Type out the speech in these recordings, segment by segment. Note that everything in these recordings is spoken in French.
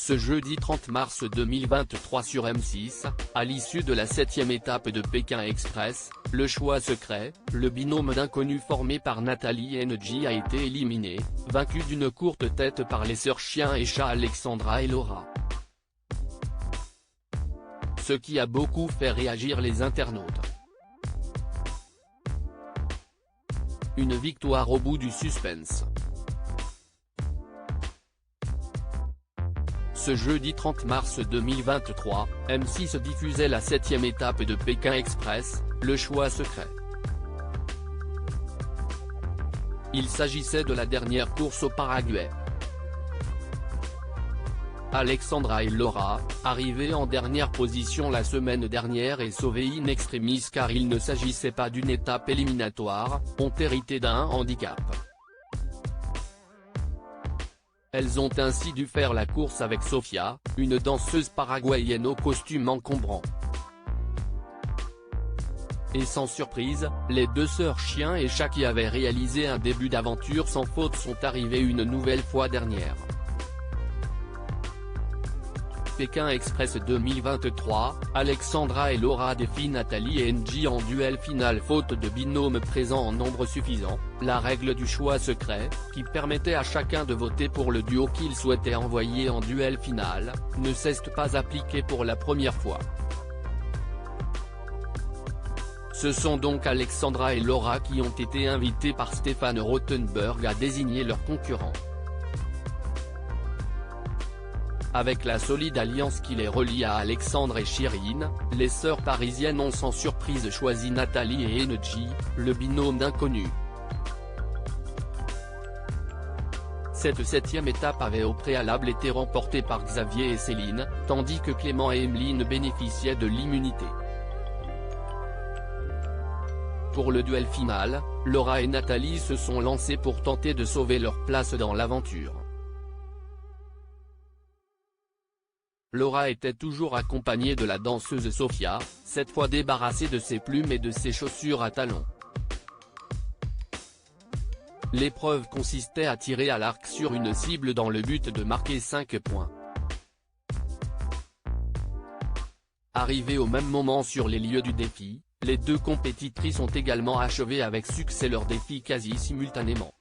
Ce jeudi 30 mars 2023 sur M6, à l'issue de la 7e étape de Pékin Express, le choix secret, le binôme d'inconnus formé par Nathalie et N'Jie a été éliminé, vaincu d'une courte tête par les sœurs chien et chat Alexandra et Laura. Ce qui a beaucoup fait réagir les internautes. Une victoire au bout du suspense. Ce jeudi 30 mars 2023, M6 diffusait la 7e étape de Pékin Express, le choix secret. Il s'agissait de la dernière course au Paraguay. Alexandra et Laura, arrivées en dernière position la semaine dernière et sauvées in extremis car il ne s'agissait pas d'une étape éliminatoire, ont hérité d'un handicap. Elles ont ainsi dû faire la course avec Sofia, une danseuse paraguayenne au costume encombrant. Et sans surprise, les deux sœurs chien et chat qui avaient réalisé un début d'aventure sans faute sont arrivées une nouvelle fois dernière. Pékin Express 2023, Alexandra et Laura défient Nathalie et N'Jie en duel final faute de binôme présent en nombre suffisant, la règle du choix secret, qui permettait à chacun de voter pour le duo qu'il souhaitait envoyer en duel final, ne s'est pas appliquée pour la première fois. Ce sont donc Alexandra et Laura qui ont été invités par Stefan Rothenberg à désigner leurs concurrents. Avec la solide alliance qui les relie à Alexandre et Chirine, les sœurs parisiennes ont sans surprise choisi Nathalie et N'Jie, le binôme d'inconnus. Cette 7e étape avait au préalable été remportée par Xavier et Céline, tandis que Clément et Emeline bénéficiaient de l'immunité. Pour le duel final, Laura et Nathalie se sont lancées pour tenter de sauver leur place dans l'aventure. Laura était toujours accompagnée de la danseuse Sofia, cette fois débarrassée de ses plumes et de ses chaussures à talons. L'épreuve consistait à tirer à l'arc sur une cible dans le but de marquer 5 points. Arrivées au même moment sur les lieux du défi, les deux compétitrices ont également achevé avec succès leur défi quasi simultanément.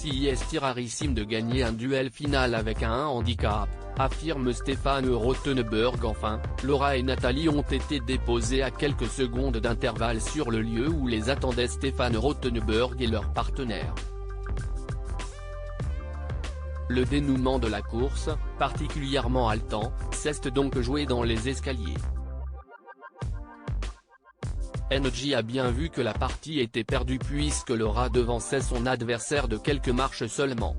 Si est rarissime de gagner un duel final avec un handicap, affirme Stefan Rothenberg. Enfin, Laura et Nathalie ont été déposées à quelques secondes d'intervalle sur le lieu où les attendaient Stefan Rothenberg et leur partenaire. Le dénouement de la course, particulièrement haletant, s'est donc joué dans les escaliers. N'Jie a bien vu que la partie était perdue puisque Laura devançait son adversaire de quelques marches seulement.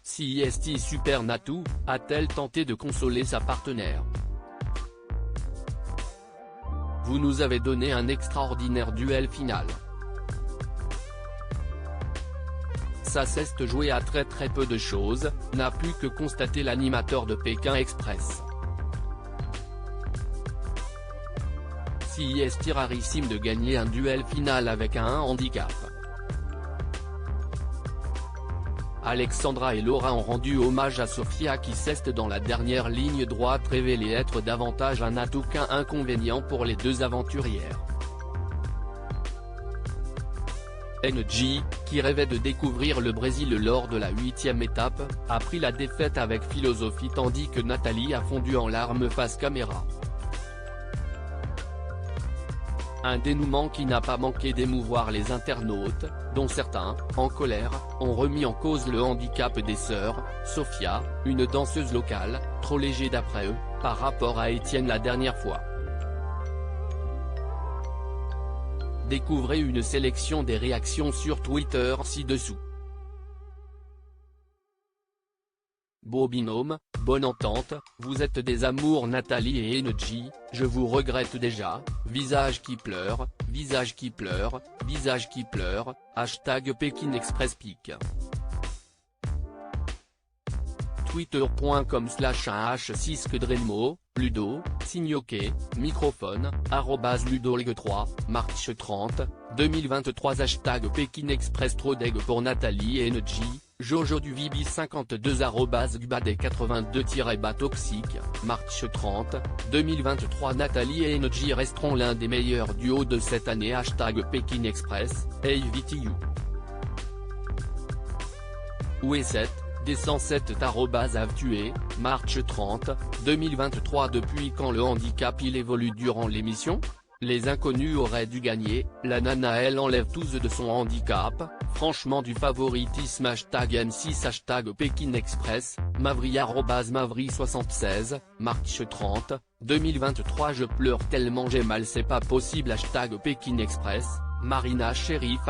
Si est super Natou, a-t-elle tenté de consoler sa partenaire. Vous nous avez donné un extraordinaire duel final. Ça s'est joué à très peu de choses, n'a pu que constater l'animateur de Pékin Express. Si est rarissime de gagner un duel final avec un handicap. Alexandra et Laura ont rendu hommage à Sofia qui s'est dans la dernière ligne droite révélée être davantage un atout qu'un inconvénient pour les deux aventurières. N'Jie, qui rêvait de découvrir le Brésil lors de la 8e étape, a pris la défaite avec philosophie tandis que Nathalie a fondu en larmes face caméra. Un dénouement qui n'a pas manqué d'émouvoir les internautes, dont certains, en colère, ont remis en cause le handicap des sœurs, Sofia, une danseuse locale, trop léger d'après eux, par rapport à Étienne la dernière fois. Découvrez une sélection des réactions sur Twitter ci-dessous. Beau binôme, bonne entente, vous êtes des amours Nathalie et N'Jie, je vous regrette déjà, visage qui pleure, visage qui pleure, visage qui pleure, hashtag Pékin Express Pic. Twitter.com/1h6quedrelmo, Ludo, Signoquet, microphone, @LudoLigue3, March 30, 2023 Hashtag Pékin Express Trodeg pour Nathalie et NG, Jojo du Vibi 52 @Gbadé82-Toxique, March 30, 2023 Nathalie et NG resteront l'un des meilleurs duos de cette année. Hashtag Pékin Express, AVTU. Où est 7 des 107 @Avtué, March 30, 2023 Depuis quand le handicap il évolue durant l'émission? Les inconnus auraient dû gagner, la nana elle enlève tous de son handicap, franchement du favoritisme. Hashtag M6 Hashtag Pékin Express, Mavri @Mavri76, March 30, 2023 Je pleure tellement j'ai mal c'est pas possible. Hashtag Pékin Express, Marina Sheriff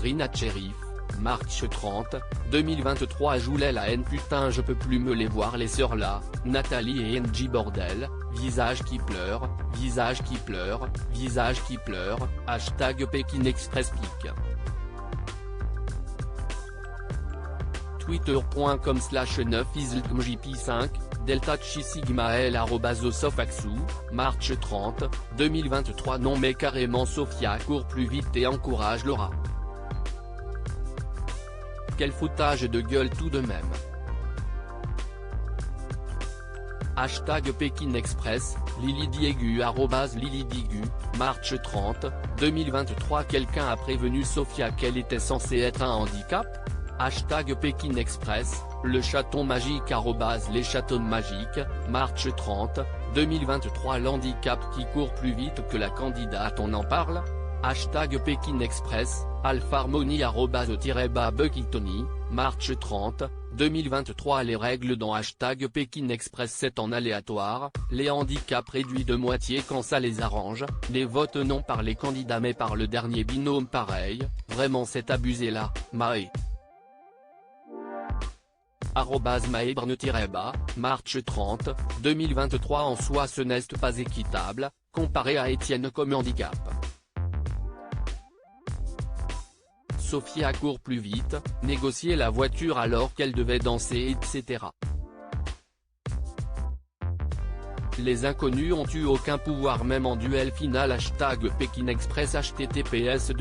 @Rina Sheriff, March 30, 2023 Joulet la haine putain je peux plus me les voir les sœurs là, Nathalie et NG bordel, visage qui pleure, visage qui pleure, visage qui pleure, hashtag Pékin Express pic. Twitter.com/9islgmjp5, Delta Chi Sigma L @Osofaxu, March 30, 2023 Non mais carrément Sophia court plus vite et encourage Laura. Quel foutage de gueule tout de même. Hashtag Pékin Express, Lily Diegu @Lily Digu, March 30, 2023 Quelqu'un a prévenu Sophia qu'elle était censée être un handicap? Hashtag Pékin Express, le chaton magique @Les chatons magiques, March 30, 2023 L'handicap qui court plus vite que la candidate on en parle? Hashtag Pékin Express, Alpha Harmony @Buckitony, March 30, 2023 Les règles dans Hashtag Pékin Express c'est en aléatoire, les handicaps réduits de moitié quand ça les arrange, les votes non par les candidats mais par le dernier binôme pareil, vraiment c'est abusé là, Mae. @Maebrne-bas, March 30, 2023 En soi ce n'est pas équitable, comparé à Étienne comme handicap. Sophia court plus vite, négocier la voiture alors qu'elle devait danser etc. Les inconnus ont eu aucun pouvoir même en duel final. Hashtag Pékin Express https://t.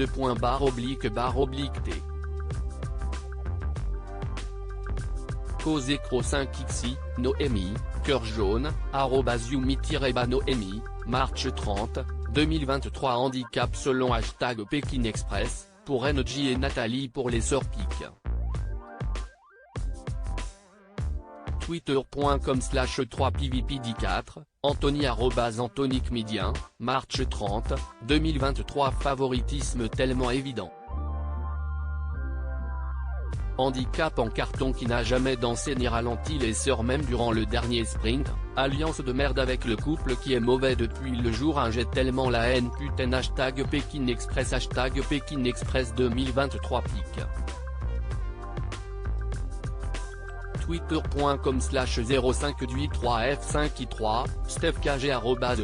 Cause Écro 5xi, Noémie, cœur jaune, @Yumi-Noémie, March 30, 2023 Handicap selon Hashtag Pékin Express, pour NG et Nathalie pour les sœurs pic. Twitter.com/3pvpd4, Anthony @AnthonyCmédien, March 30, 2023 Favoritisme tellement évident. Handicap en carton qui n'a jamais dansé ni ralenti les sœurs même durant le dernier sprint, alliance de merde avec le couple qui est mauvais depuis le jour 1 J'ai tellement la haine putain. Hashtag Pékin Express Hashtag Pékin Express 2023 pic. Twitter.com/0583f5i3, StephKG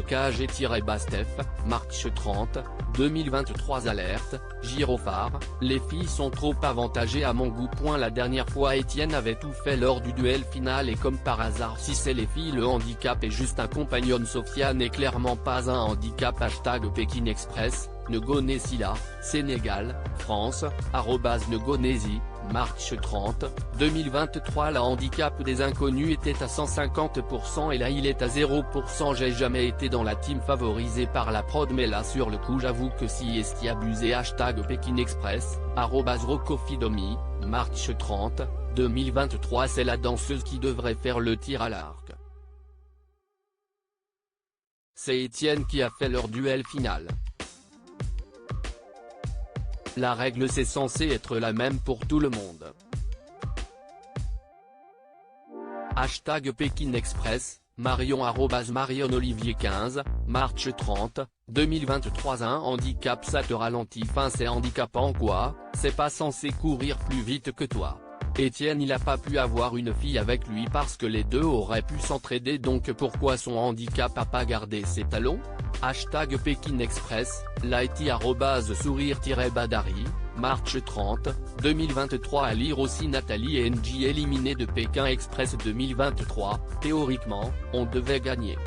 @KG-Steph, March 30, 2023 Alerte, gyrophare, les filles sont trop avantagées à mon goût. La dernière fois Étienne avait tout fait lors du duel final et comme par hasard si c'est les filles le handicap est juste un compagnon. Sophia n'est clairement pas un handicap. Hashtag Pékin Express, Negonésila, Sénégal, France, @Negonesi, March 30, 2023 Le handicap des inconnus était à 150% et là il est à 0%. J'ai jamais été dans la team favorisée par la prod mais là sur le coup j'avoue que si est abusé. Hashtag Pékin Express, @Rocofidomi, March 30, 2023 C'est la danseuse qui devrait faire le tir à l'arc. C'est Étienne qui a fait leur duel final. La règle c'est censé être la même pour tout le monde. Hashtag Pékin Express, Marion @MarionOlivier15, March 30, 2023 Un handicap ça te ralentit c'est handicapant quoi, c'est pas censé courir plus vite que toi. Étienne il a pas pu avoir une fille avec lui parce que les deux auraient pu s'entraider donc pourquoi son handicap a pas gardé ses talons? Hashtag Pékin Express, Lighty @sourire-badari, March 30, 2023. À lire aussi Nathalie et NJ éliminés de Pékin Express 2023, théoriquement, on devait gagner.